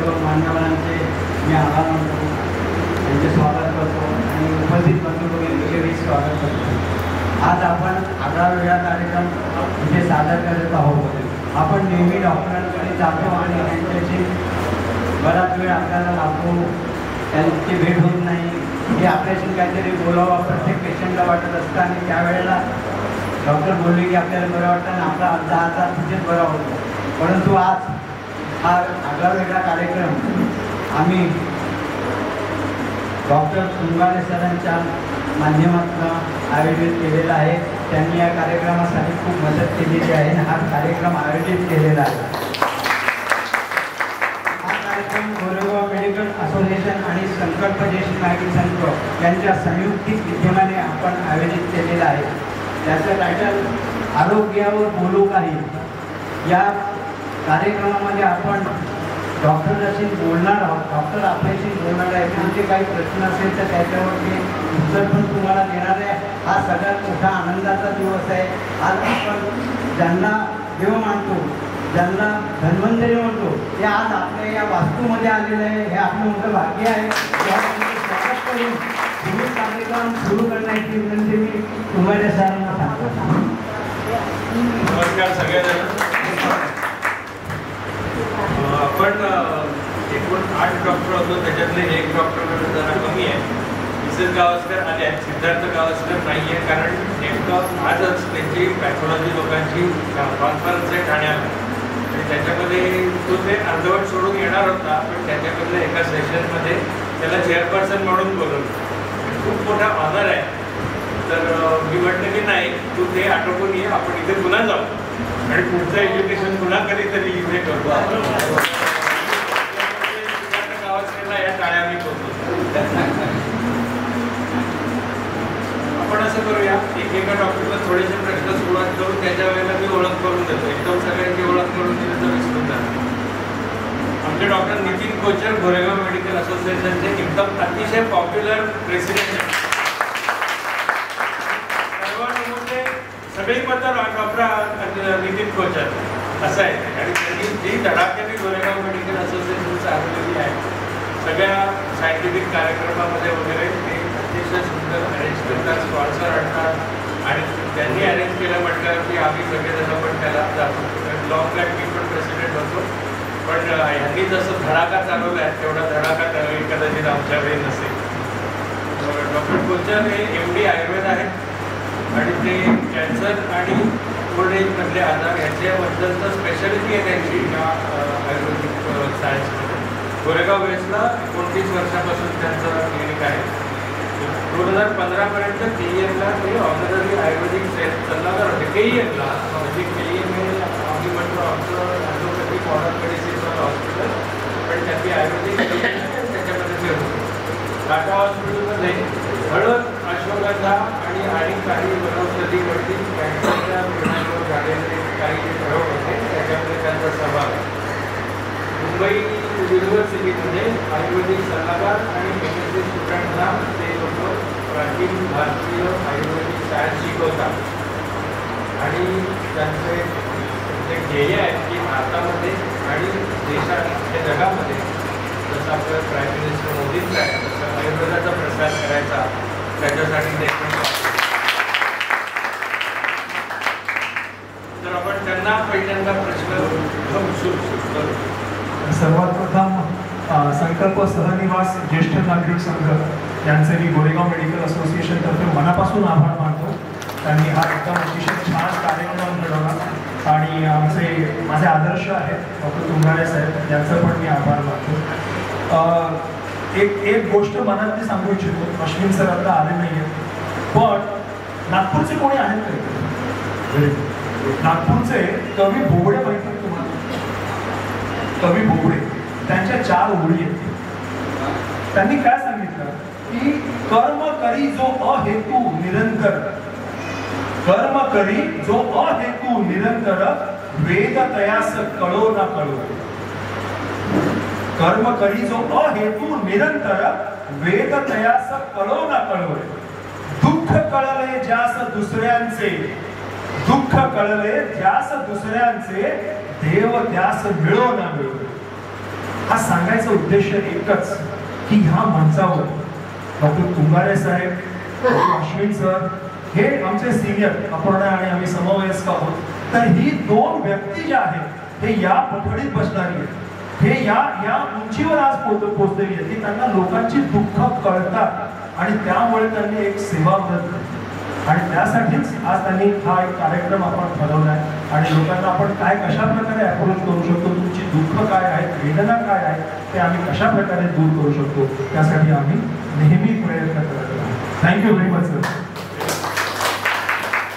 सर्व मान्यवरांचे मी आभार मानतो, त्यांचे स्वागत करतो आणि उपस्थित बंधूंचे स्वागत करतो। आज आपण आगळा वेगळा कार्यक्रम इथे सादर करत आहोत। आपण नेहमी डॉक्टरांकडे जातो आणि त्यांच्याशी बराच वेळ आपल्याला लागतो, त्यांची भेट होत नाही, हे ऑपरेशन काहीतरी बोलावं प्रत्येक पेशंटला वाटत असतं आणि त्यावेळेला डॉक्टर बोलले की आपल्याला बरं वाटतं आणि आपला अर्धा तिथेच बरा होतो। परंतु आज हा आगळा वेगळा कार्यक्रम आम्ही डॉक्टर तुंगारे सरांच्या माध्यमातून आयोजित केलेला आहे। त्यांनी या कार्यक्रमासाठी खूप मदत केलेली आहे आणि हा कार्यक्रम आयोजित केलेला आहे। गोरेगाव मेडिकल असोसिएशन आणि संकल्प ज्येष्ठ नागरिक संघ यांच्या संयुक्तिक विद्यमाने आपण आयोजित केलेला आहे। त्याचं टायटल आरोग्यावर बोलू काही। या कार्यक्रमामध्ये आपण डॉक्टरशी बोलणार आहोत, डॉक्टर आपल्याशी बोलणार आहे। तुमचे काही प्रश्न असेल तर त्याच्यावरती उत्तर पण तुम्हाला देणार आहे। हा सगळ्यात मोठा आनंदाचा दिवस आहे। आज आपण ज्यांना देव मानतो, ज्यांना धन्वंतरी म्हणतो, ते आज आपल्या या वास्तूमध्ये आलेले आहे। हे आपलं मोठं भाग्य आहे। स्वागत करून पुढील कार्यक्रम सुरू करण्याची विनंती मी तुंगारे सरांना सांगतो। नमस्कार सगळ्यांना। आपण एकूण 8 डॉक्टर होतो, त्याच्यातले एक डॉक्टर जरा कमी आहे। मिसेस गावस्कर आले आहेत, सिद्धार्थ गावस्कर नाही आहे, कारण नेमकं आजच त्यांची पॅथॉलॉजी लोकांची कॉन्फरन्स आहे ठाण्याला आणि त्याच्यामध्ये तो ते अर्धवट सोडून येणार होता, पण त्याच्यामधल्या एका सेशनमध्ये त्याला चेअरपर्सन म्हणून बोलवलं। खूप मोठा ऑनर आहे। तर मी म्हटलं की नाही, तू ते आटोपून ये, आपण इथे पुन्हा जाऊ आणि पुढचं एज्युकेशन पुन्हा कधीतरी इथे करू। गावाला या टाळ्या मी बोलतो। आपण असं करूया, एकेका डॉक्टरला थोडेसे प्रश्न सुरुवात करून त्याच्या वेळेला मी ओळख करून देतो। एकदम सगळ्यांची ओळख करून दिली तर विसरून जातो। आमचे डॉक्टर नितीन कोचर गोरेगाव मेडिकल असोसिएशनचे एकदम अतिशय पॉप्युलर प्रेसिडेंट आहेत। सगळी पद्धत डॉक्टर नितीन कोचर असं आहे आणि त्यांनी जी धडाक्याने गोरेगाव मेडिकल असोसिएशन चालवलेली आहे, सगळ्या सायंटिफिक कार्यक्रमामध्ये वगैरे ते अतिशय सुंदर अरेंज करतात, स्पॉन्सर आणतात आणि त्यांनी अरेंज केलं म्हटलं की आम्ही सगळेजण पण त्याला जातो। लॉंग ब्लॅक मी पण प्रेसिडेंट होतो, पण ह्यांनी जसं धडाका चालवला आहे तेवढा धडाका चालवली कदाचित आमच्या वेळी नसेल। डॉक्टर कोचर हे MD आयुर्वेद आहेत आणि ते कॅन्सर आणि ओल्ड एजमधले आजार याच्याबद्दलचं स्पेशालिटी आहे त्यांची या आयुर्वेदिक सायन्समध्ये। गोरेगाव वेस्टला 29 वर्षापासून त्यांचं क्लिनिक आहे। 2015पर्यंत KEMला ते ऑनररी आयुर्वेदिक सल्लागार होते। KEMला म्हणजे KEM हे आम्ही म्हणतो आमचं ॲलोपॅथिक मॉडर्न मेडिसिनचं हॉस्पिटल, पण त्याची आयुर्वेदिक त्याच्यामध्ये ते होते। टाटा हॉस्पिटलमध्ये हळद, अश्वगंधा आणि काही वनौषधीवरती कॅन्सरच्या रुग्णांवर झालेले काही जे प्रयोग होते त्याच्यामध्ये त्यांचा सहभाग आहे। मुंबई युनिव्हर्सिटीमध्ये आयुर्वेदिक सल्लागार आणि MSc स्टुडंटना ते लोक प्राचीन भारतीय आयुर्वेदिक सायन्स शिकवतात आणि त्यांचे जे ध्येय आहे की भारतामध्ये आणि देशात जगामध्ये जसं आपलं प्राईम मिनिस्टर मोदींचं आहे तसं आयुर्वेदाचा प्रसार करायचा, त्याच्यासाठी ते तर आपण त्यांना पहिल्यांदा प्रश्न सुरू करू। सर्वात प्रथम संकल्प सहनिवास ज्येष्ठ नागरिक संघ यांचे मी गोरेगाव मेडिकल असोसिएशन तर्फे मनापासून आभार मानतो। त्यांनी हा एकदम अतिशय छान कार्यक्रम घडवला आणि माझे आदर्श आहेत डॉक्टर तुंगारे साहेब, यांचं पण मी आभार मानतो। एक गोष्ट मनात सांगू इच्छितो, अश्विन सर आता आले नाही आहेत, पण नागपूरचे कोणी आहेत का? नागपूरचे कवी बोबडे माहिती तुम्हाला? कवी बोबडे, त्यांच्या 4 ओळी आहेत। त्यांनी काय सांगितलं की कर्म करी जो अहेतू निरंतर, कर्म करी जो अहेतू निरंतर, वेद तयास कळो ना कळो। कर्म करी जो अहेतू निरंतर, वेद तयास कळो ना कळो। दुःख कळले ज्यास दुसऱ्यांचे, दुःख कळले ज्यास दुसऱ्यांचे, देव त्यास मिळो ना मिळो। हा सांगायचा उद्देश एकच की ह्या मंचावर डॉक्टर तुंगारे साहेब, डॉक्टर अश्विन सर हे आमचे सिनियर अपर्णा आणि आम्ही समवयस्क आहोत. तर ही दोन व्यक्ती ज्या आहेत हे या पठडीत बसणारी आहेत, हे या उंचीवर आज पोहोचलेली आहेत की त्यांना लोकांची दुःख कळतात आणि त्यामुळे त्यांनी एक सेवाव्रत केली. आणि त्यासाठीच आज त्यांनी हा एक कार्यक्रम आपण ठरवलाय आणि लोकांना आपण कशा प्रकारे अप्रोच करू शकतो, तुमची दुःख काय आहेत, वेदना काय आहेत ते आम्ही कशा प्रकारे दूर करू शकतो त्यासाठी आम्ही नेहमी प्रयत्न करत आहोत. Thank you very much sir.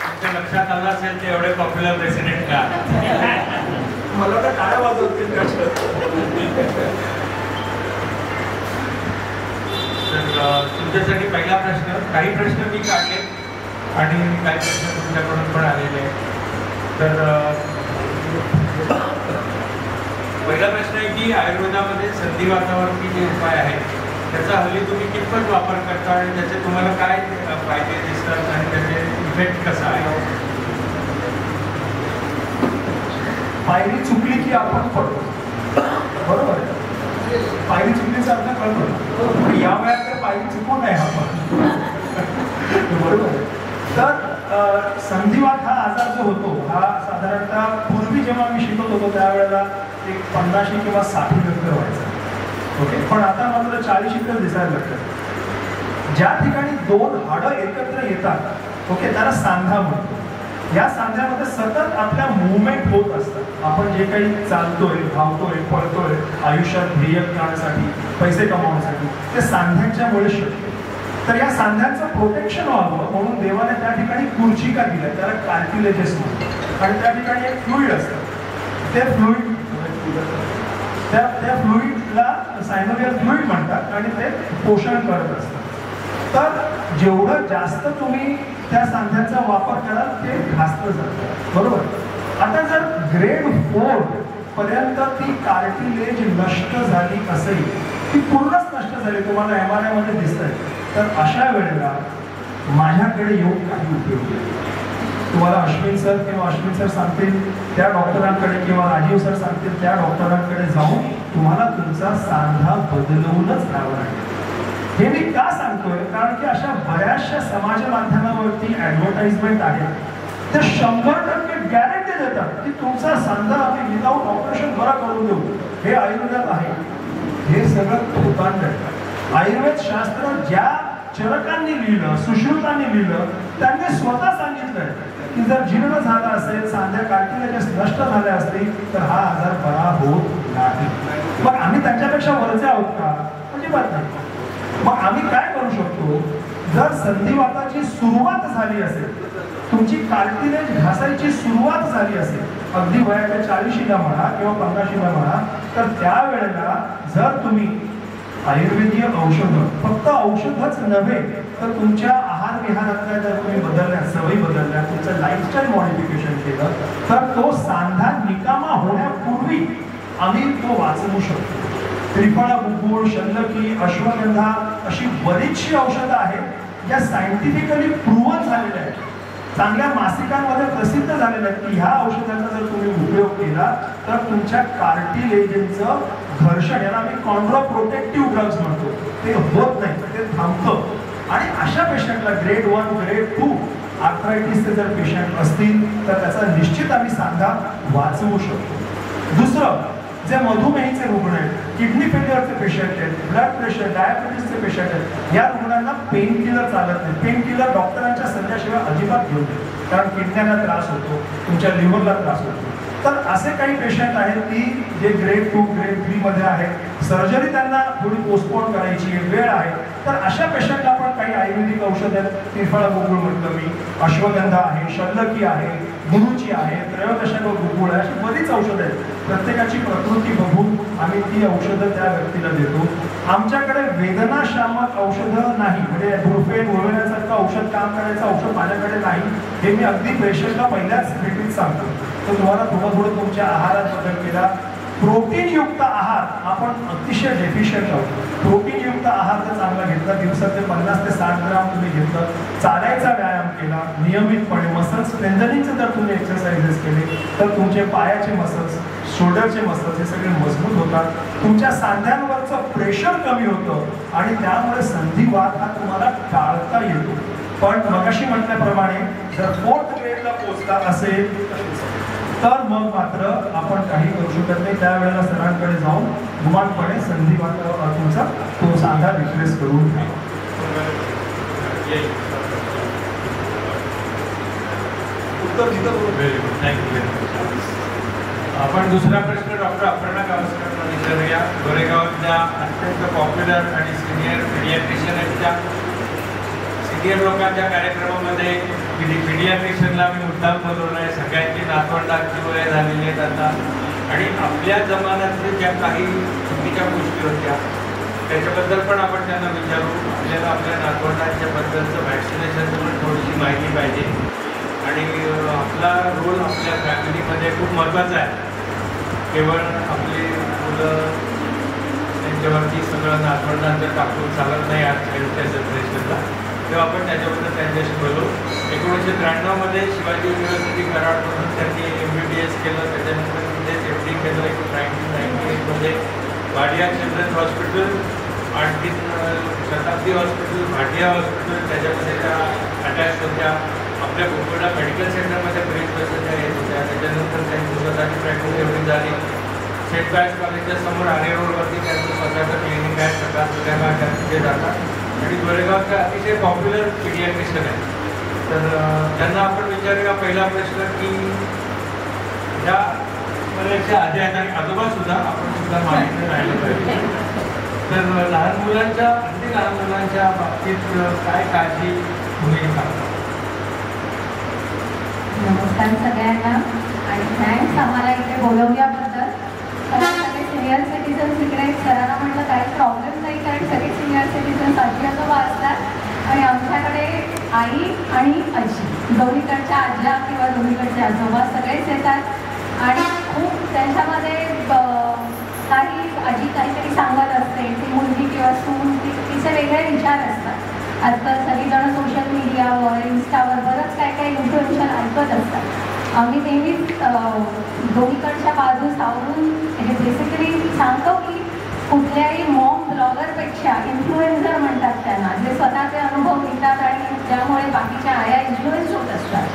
तुमच्या लक्षात आलं असेल ते एवढे पॉप्युलर प्रेसिडेंट का? मला तर काय वाजवतील तर तुमच्यासाठी पहिला प्रश्न, काही प्रश्न मी काढले आणि काही प्रश्न तुमच्याकडून पण आलेले आहेत. तर पहिला प्रश्न आहे की आयुर्वेदामध्ये संधिवातावरती जे उपाय आहेत त्याचा हल्ली तुम्ही कितपत वापर करता आणि त्याचे तुम्हाला काय फायदे दिसतात आणि त्याचे इफेक्ट कसा आहे? पायरी चुकली की आपण पडतो, बरोबर आहे. पायरी चुकलीचा अर्थ कळतो, या वेळात तर पायरी चुकून नाही आपण, बरोबर आहे. तर संधिवात हा आजार जो होतो हा साधारणतः पूर्वी जेव्हा मी शिकत होतो त्यावेळेला एक 50 किंवा 60 नंतर व्हायचा. ओके, पण आता मात्र 40 दिसायला लागतात. ज्या ठिकाणी दोन हाडं एकत्र येतात, ओके, त्याला सांधा म्हणतो. या सांध्यामध्ये सतत आपल्या मुवमेंट होत असतात. आपण जे काही चालतोय, धावतोय, पळतोय आयुष्यात ध्येय करण्यासाठी, पैसे कमावण्यासाठी, ते सांध्यांच्यामुळे शक्य. तर या सांध्यांचं प्रोटेक्शन व्हावं म्हणून देवाने त्या ठिकाणी कुर्चिका दिल्या, त्याला कार्टिलेजेस म्हणतात. आणि त्या ठिकाणी एक फ्लुइड असतं, ते फ्लुइड त्या फ्लुइडला सायनोवियल फ्लुइड म्हणतात आणि ते पोषण करत असतं. तर जेवढं जास्त तुम्ही त्या सांध्याचा वापर कराल ते घासलं जातं, बरोबर. आता जर ग्रेड 4 पर्यंत ती कार्टिलेज नष्ट झाली असेल, ती पूर्णच नष्ट झाली, तुम्हाला MRI मध्ये दिसतंय, तर अशा वेळेला माझ्याकडे येऊन काही उपयोग नाही. तुम्हाला अश्विन सर किंवा अश्विन सर सांगतील त्या डॉक्टरांकडे किंवा राजीव सर सांगतील त्या डॉक्टरांकडे जाऊन तुम्हाला तुमचा सांधा बदलवूनच राहावं लागेल. हे मी का सांगतोय, कारण की अशा बऱ्याचशा समाज माध्यमावरती ऍडव्हर्टाइजमेंट आहे, ते 100% गॅरंटी देतात की तुमचा सांधा आम्ही विदाऊट ऑपरेशन बरा करून देऊ. हे आयुर्वेदात आहे, हे सगळं थोतांड आहे. आयुर्वेद शास्त्र ज्या चरकांनी लिहिलं, सुश्रुतांनी लिहिलं, त्यांनी स्वतः सांगितलंय की जर जीर्ण झाला असेल, सांध्या कार्टिलेजेस नष्ट झाले असतील तर हा आजार बरा होत नाही. मग आम्ही त्यांच्यापेक्षा वरचे आहोत का? अजिबात नाही. मग आम्ही काय करू शकतो, जर संधिवाताची सुरुवात झाली असेल, तुमची कार्टिलेज घासायची सुरुवात झाली असेल, अगदी वयाच्या 40ला म्हणा किंवा 50ला म्हणा, तर त्यावेळेला जर तुम्ही आयुर्वेदीय औषधं, फक्त औषधच नव्हे तर तुमच्या आहार विहारातल्या जर तुम्ही बदलल्या, सवयी बदलल्या, तुमचं लाईफस्टाईल मॉडिफिकेशन केलं, तर तो सांधा निकामा होण्यापूर्वी आम्ही तो वाचवू शकतो. त्रिफळा, गुगुळ, शल्यकी, अश्वगंधा अशी बरीचशी औषधं आहेत ज्या सायंटिफिकली प्रूव्हन झालेल्या आहेत, चांगल्या मासिकांमध्ये प्रसिद्ध झालेल्या आहेत की ह्या औषधाचा जर तुम्ही उपयोग केला तर तुमच्या कार्टिलेजचं घर्षण, याला आम्ही कॉन्ड्रोप्रोटेक्टिव्ह ड्रग्ज म्हणतो, ते होत नाही, ते थांबतं. आणि अशा पेशंटला ग्रेड 1, ग्रेड 2 आर्थरायटिसचे जर पेशंट असतील तर त्याचा निश्चित आम्ही सांधा वाचवू शकतो. दुसरं, जे मधुमेहीचे रुग्ण आहेत, किडनी फेल्युअरचे पेशंट आहेत, ब्लड प्रेशर, डायबिटीसचे पेशंट आहेत, या रुग्णांना पेन किलर चालत नाही. पेन किलर डॉक्टरांच्या सल्ल्याशिवाय अजिबात घेऊ नये, कारण किडन्यांना त्रास होतो, तुमच्या लिव्हरला त्रास होतो. तर असे काही पेशंट आहेत की जे ग्रेड 2, ग्रेड 3 मध्ये आहेत, सर्जरी त्यांना थोडी पोस्टपोन करायची आहे, वेळ आहे, तर अशा पेशंटला आपण काही आयुर्वेदिक औषध आहेत. त्रिफळा गुगुळ म्हटलं मी, अश्वगंधा आहे, शल्यकी आहे, गुरुची आहे, त्रयोदशक गुगुळ आहे, अशी बरीच औषधं आहेत. प्रत्येकाची प्रकृती बघून आम्ही ती औषधं त्या व्यक्तीला देतो. आमच्याकडे वेदनाशामक औषधं नाही, म्हणजे ब्रुफेन वगैरेसारखं औषध काम करायचं औषध माझ्याकडे नाही. हे मी अगदी पेशंटला पहिल्याच भेटीत सांगतो. तर तुम्हाला थोडं तुमच्या आहारात बदल केला, प्रोटीनयुक्त आहार आपण अतिशय डेफिशियंट आहोत. प्रोटीनयुक्त आहार जर चांगला घेतला, दिवसाचे 50 ते 60 ग्राम तुम्ही घेतलं, चालायचा व्यायाम केला नियमितपणे, मसल स्ट्रेंथनिंगचे जर तुम्ही एक्सरसाइजेस केले तर तुमचे पायाचे मसल्स, शोल्डरचे मसल्स हे सगळे मजबूत होतात. तुमच्या सांध्यांवरचं प्रेशर कमी होतं आणि त्यामुळे संधिवात हा तुम्हाला टाळता येतो. पण मगाशी म्हटल्याप्रमाणे जर 4th ग्रेडला पोहोचला असेल तर मग मात्र आपण काही करू शकत नाही. त्यावेळेला सरांकडे जाऊन गुमानपणे संधिवात तुमचा तो सांधा रिप्लेस करून घ्या. उत्तर दिलं. Very good, thank you. आपण दुसरा प्रश्न डॉक्टर अपर्णा गावस्करांना विचारूया. गोरेगावच्या अत्यंत पॉप्युलर आणि सिनियर पिडियाट्रिशियनच्या सिनियर लोकांच्या कार्यक्रमामध्ये पिडियाट्रिशियनला मी मुद्दाम बोलवलं आहे. सगळ्यांची नातवंडांची वय झालेली आहेत आता, आणि आपल्या जमान्यातल्या ज्या काही चुकीच्या गोष्टी होत्या त्याच्याबद्दल पण आपण त्यांना विचारू. आपल्याला आपल्या नातवंडांच्या बद्दलचं व्हॅक्सिनेशनचं पण थोडीशी माहिती पाहिजे, आणि आपला रोल आपल्या फॅमिलीमध्ये खूप महत्त्वाचा आहे. केवळ आपली मुलं त्यांच्यावरती सगळं नातवंडांचं टाकून चालत नाही आज हेल्थच्या जनरेशनला, तेव्हा आपण त्याच्याबद्दल त्यांच्याशी बोलू. 1993 शिवाजी युनिव्हर्सिटी कराडमधून त्यांनी MBBS केलं, त्याच्यानंतर तिथेच MD केलं. 1998 वाडिया चिल्ड्रन्स हॉस्पिटल, आणखी शताब्दी हॉस्पिटल, भाटिया हॉस्पिटल त्याच्यामध्ये त्या अटॅच होत्या. आपल्या कोकणा मेडिकल सेंटरमध्ये बरीच वर्षाच्या येत होत्या. त्याच्यानंतर त्यांची स्वतःची प्रॅक्टिस एवढी झाली. सेंट बॅच कॉलेजच्या समोर आरे रोडवरती त्यांचं स्वतःचं क्लिनिक आहे. सकाळ संध्याकाळ तिथे जातात, आणि गोरेगावचे अतिशय पॉप्युलर पिडियाट्रिशियन आहे. तर त्यांना आपण विचारूया पहिला प्रश्न की ह्या बऱ्याचशा आधी आहेत आणि आजोबा सुद्धा आपण सुद्धा माहिती राहिलं पाहिजे. तर लहान मुलांच्या, अगदी लहान मुलांच्या बाबतीत काय काळजी तुम्ही सांगता? नमस्कार सगळ्यांना, आणि थँक्स आम्हाला इथे बोलवल्याबद्दल. सगळे सिनियर सिटीजन्स इकडे सरांना म्हटलं काही प्रॉब्लेम नाही, कारण सगळे सिनियर सिटीजन्स आजी आजोबा असतात, आणि आमच्याकडे आई आणि आजी दोन्हीकडच्या आज्या किंवा दोन्हीकडचे आजोबा सगळेच येतात. आणि खूप त्यांच्यामध्ये काही आजी काहीतरी सांगत असते, ती मुलगी किंवा सून तिचे वेगळे विचार असतात. आजकाल सगळीजणं सोशल मीडियावर, इन्स्टावर बरंच काय काय इन्फ्लुएन्शल ऐकत असतात. आम्ही नेहमीच दोन्हीकडच्या बाजू सावरून हे बेसिकली सांगतो की कुठल्याही मॉम ब्लॉगरपेक्षा इन्फ्लुएन्सर म्हणतात त्यांना, जे स्वतःचे अनुभव घेतात आणि ज्यामुळे बाकीच्या आया इन्फ्लुएन्स होत असतात.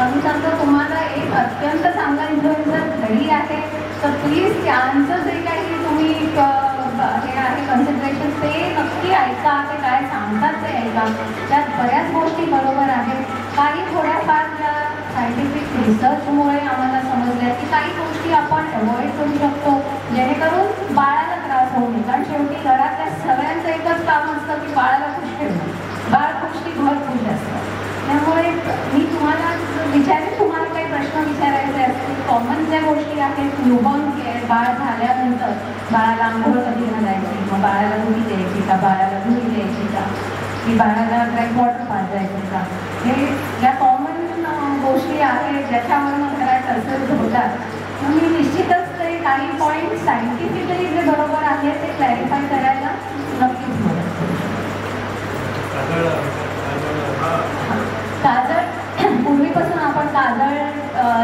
आम्ही सांगतो तुम्हाला एक अत्यंत चांगला इन्फ्लुएन्सर घरी आहे, तर प्लीज त्यांचं जे काही तुम्ही हे आहे कन्सिडरेशन ते नक्की ऐका. ते काय सांगतात ते ऐका. त्यात बऱ्याच गोष्टी बरोबर आहेत. काही थोड्याफार ज्या सायंटिफिक रिसर्चमुळे आम्हाला समजल्या की काही गोष्टी आपण अवॉइड करू शकतो जेणेकरून बाळाला त्रास होऊ नये. कारण शेवटी घरातल्या सगळ्यांचं एकच काम असतं की बाळाला खुश ठेवणं. बाळ खुश की घर खुश असतं. त्यामुळे मी तुम्हाला विचारेन, तुम्हाला काही प्रश्न विचारायचे असतील, कॉमन ज्या गोष्टी आहेत, न्यूबॉर्न केअर, बाळ झाल्यानंतर बाळाला आंघोळ कधी घालायची, मग बाळाला दुधी द्यायची का, बाळाला दुधी द्यायची का, की बाळाला ड्राईव्ह वॉटर पाजायचं का, हे ज्या कॉमन गोष्टी आहेत ज्याच्यावरून घरात असर होतात. मी निश्चितच ते काही पॉईंट सायंटिफिकली जे बरोबर आहे ते क्लॅरिफाय करायला नक्कीच मदत करू. काजळ पूर्वीपासून आपण काजळ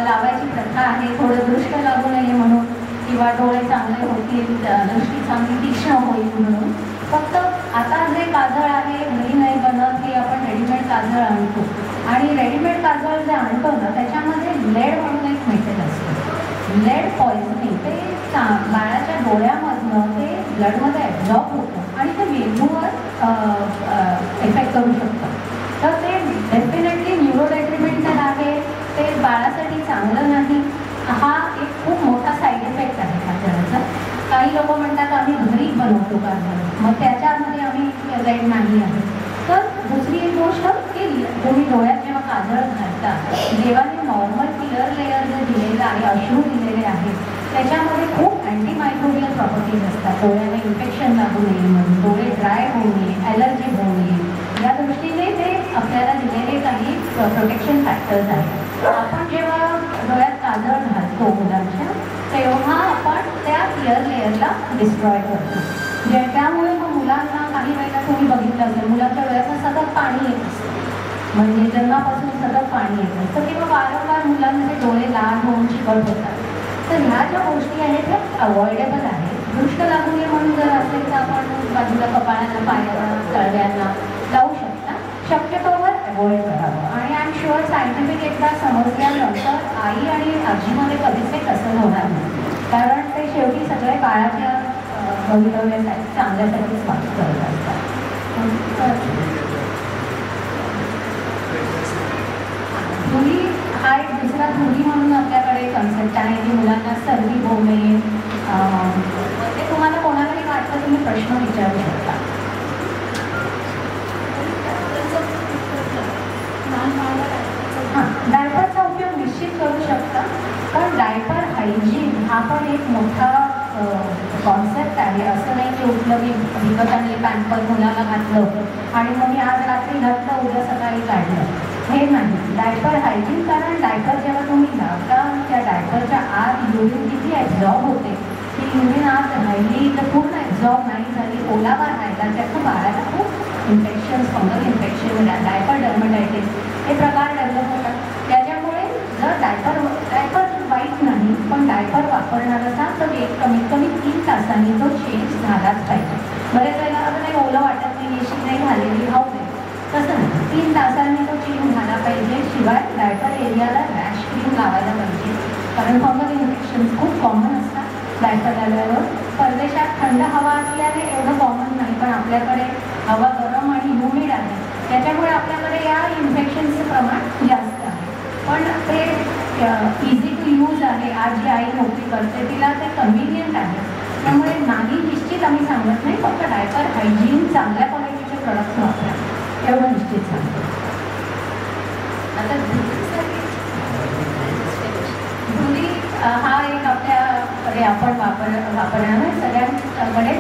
लावायची प्रथा आहे, थोडं दृष्ट लागू नये म्हणून, किंवा डोळे चांगले होतील, दृष्टी चांगली तीक्ष्ण होईल म्हणून. फक्त आता जे काजळ आहे घरी नाही बनत, हे आपण रेडीमेड काजळ आणतो, आणि रेडीमेड काजळ जे आणतो ना त्याच्यामध्ये लेड म्हणून एक मेटल असतं. लेड पॉइझनिंग ते बाळाच्या डोळ्यामधनं ते ब्लडमध्ये ॲब्झॉर्ब होतं आणि ते मेंदूवर इफेक्ट करू शकतं. तर ते डेफिनेटली न्यूरोडेट्रिमेंटल आहे, ते बाळासाठी चांगलं नाही. हा एक खूप मोठा साईड इफेक्ट आहे काजळाचा. काही लोक म्हणतात आम्ही घरी बनवतो काजळ, मग त्याच्यामध्ये आम्ही रेड नाही आहे. तर दुसरी एक गोष्ट की तुम्ही डोळ्यात जेव्हा काजळ घालता, देवाने नॉर्मल क्लिअर लेअर जे दिलेलं आहे, अश्रू दिलेले आहे, त्याच्यामध्ये खूप अँटीमायक्रोबियल प्रॉपर्टीज असतात. डोळ्याला इन्फेक्शन लागू नये म्हणून, डोळे ड्राय होऊ नये, ॲलर्जी होऊ नये, या दृष्टीने ते आपल्याला दिलेले काही प्रोटेक्शन फॅक्टर्स आहेत. आपण जेव्हा डोळ्यात काजळ घालतो मुलांच्या, तेव्हा आपण त्या इयर लेअरला डिस्ट्रॉय करतो. त्यामुळे मग मुलांना काही वेळेला तुम्ही बघितलं असेल, मुलांच्या डोळ्यातून सतत पाणी येत असतं, म्हणजे जन्मापासून सतत पाणी येत असतं किंवा वारंवार मुलांना ते डोळे लाल होऊन चिकट होतात. तर ह्या ज्या गोष्टी आहेत त्या अवॉइडेबल आहेत. दृष्ट लागू नये म्हणून जर असेल तर आपण बाजूला कपाळाला, पायाला, तळव्यांना लावू शकता. शक्यतोवर अवॉइड करावं. आणि आय एम शुअर सायंटिफिक एकदा समजल्यानंतर आई आणि आजीमध्ये कधीच ते कसं होणार नाही, कारण ते शेवटी सगळे बाळाच्या भवितव्यासाठी चांगल्यासाठीच वाट करत असतात. धुरी हा एक दुसरा धुरी म्हणून आपल्याकडे कन्सेप्ट आहे की मुलांना सर्दी होऊ नये. ते तुम्हाला कोणालाही वाटतं तुम्ही प्रश्न विचारू शकता. हां, डायपरचा उपयोग निश्चित करू शकता, पण डायपर हायजीन हा पण एक मोठा कॉन्सेप्ट आहे. असं नाही की उठलं की विकत आणले पॅम्पर मुलाला घातलं आणि मग मी आज रात्री घातलं उद्या सकाळी काढलं, हे नाही. डायपर हायजीन, कारण डायपर जेव्हा तुम्ही लावता त्या डायपरच्या आत युरिन किती ॲब्झॉर्ब होते, ती युरिन आत राहिली तर पूर्ण ॲब्झॉर्ब नाही झाली, ओलावा राहिला, त्यातून बाळाला खूप इन्फेक्शन, फंगल इन्फेक्शन, डायपर डर्मेटायटिस हे प्रकार डेव्हलप होतात. त्याच्यामुळे जर डायपर वाईट नाही, पण डायपर वापरणार असाल तर एक कमीत कमी 3 तासांनी तो चेंज झालाच पाहिजे. बरेच वेळेला आता काही ओलं वाटत नाही, एशी नाही झालेली, राहू दे, तसं नाही. 3 तासांनी तो चेंज झाला पाहिजे. शिवाय डायपर एरियाला रॅश क्रीम लावायला पाहिजे, कारण फंगल इन्फेक्शन खूप कॉमन असतात डायपर लावल्यावर. परदेशात थंड हवा असल्याने एवढं कॉमन नाही, पण आपल्याकडे हवा गरम आणि ह्युमिड आहे, त्याच्यामुळे आपल्याकडे या इन्फेक्शनचं प्रमाण जास्त आहे. पण ते इझी टू यूज आहे. आज जी आई नोकरी करते तिला ते कन्व्हिनियंट आहे, त्यामुळे नाही निश्चित आम्ही सांगत नाही, फक्त डायपर हायजीन चांगल्या क्वालिटीचे प्रोडक्ट वापरा एवढं निश्चित सांगतो. आता धुरी हा एक आपल्याकडे आपण वापरण्यामुळे सगळ्यांकडे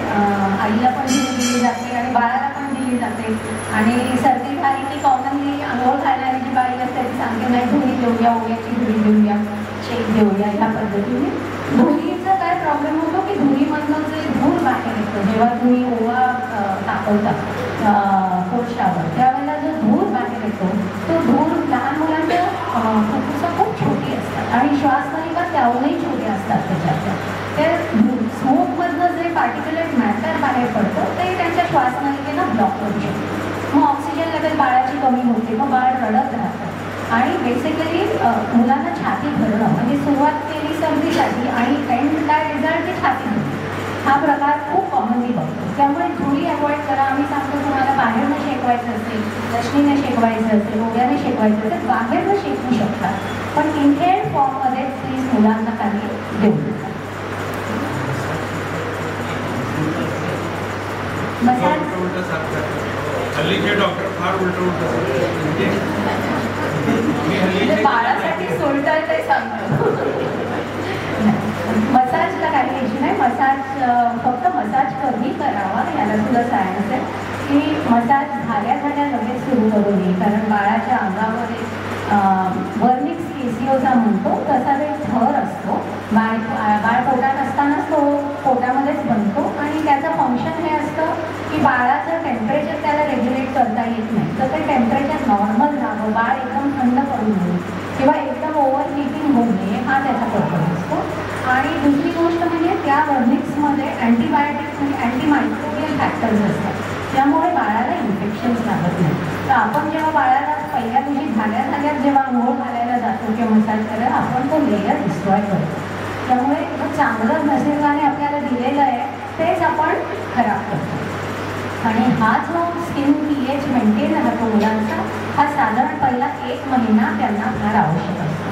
आईला पण दिली जाते आणि बाळाला पण दिली जाते. आणि सर्दी झाली की कॉमनली आंघोळ घालणारी जी बाई असते ती सांगते नाही धुरी देऊया, ओव्याची धुरी देऊया, शेक देऊया, ह्या पद्धतीने. धुरीचा काय प्रॉब्लेम होतो की धुरीमधनं जे धूर बाहेर येतो, जेव्हा तुम्ही ओवा तापवता कोळशावर, त्यावेळेला जो धूर बाहेर येतो तो धूर लहान मुलांच्या फुफ्फुसं खूप छोटी असतात आणि श्वासनलिका त्याहूनही छोटी असतात. त्याच्यात ते स्मोकमधनं जे पार्टिक्युलेट मॅटर बाहेर पडतं ते त्यांच्या श्वासनलिकेला ब्लॉक करू शकतो. मग ऑक्सिजन लेवल बाळाची कमी होते, मग बाळ रडत राहतं आणि बेसिकली मुलांना छाती भरणं, म्हणजे सुरुवात केली सर्दीसाठी आणि एंड काय रिझल्ट ते छाती भरते, हा प्रकार खूप कॉमनली बघतो. त्यामुळे धुरी अवॉइड करा. आम्ही सांगतो तुम्हाला बाहेरनं शेकवायचं असेल, लक्ष्मीने शेकवायचं असेल, ओव्याने शेकवायचं असेल, बाहेरनं शेकू शकता, पण इनहेल्ड फॉर्ममध्ये प्लीज मुलांना काही देऊ नका. हल्लीचे डॉक्टर फार उलट बाळासाठी सोडताय ते सांगतो. मसाजला काही इश्यू नाही. मसाज फक्त मसाज कधी करावा याला सुद्धा सायन्स आहे की मसाज झाल्या लगेच सुरू करू नये, कारण बाळाच्या अंगामध्ये वर्निक्स केसिओसा म्हणतो तसा एक थर असतो. बाळ पोटात असतानाच तो पोटामध्येच बनतो आणि त्याचं फंक्शन हे असतं की बाळाचं टेम्परेचर त्याला रेग्युलेट करता येत नाही, तर ते टेम्परेचर नॉर्मल राहावं, बाळ एकदम थंड पडू नये किंवा एकदम ओव्हर हिटिंग होऊ नये, हा त्याचा पर्पज असतो. आणि दुसरी गोष्ट म्हणजे त्या वर्निक्समध्ये अँटीबायोटिक्स आणि अँटीमायक्रोबियल फॅक्टर्स असतात, त्यामुळे बाळाला इन्फेक्शन्स लागत नाही. तर आपण जेव्हा बाळाला पहिल्या दिवशी झाल्या जेव्हा आंघोळ घालायला जातो किंवा मसाज करायला, आपण तो लेयर डिस्ट्रॉय करतो. त्यामुळे जो चांगलं नैसर्गाने आपल्याला दिलेलं आहे तेच आपण खराब करतो. आणि हा जो स्किन pH मेंटेन राहतो मुलांचा, हा साधारण पहिला 1 महिना त्यांना फार आवश्यक असतो.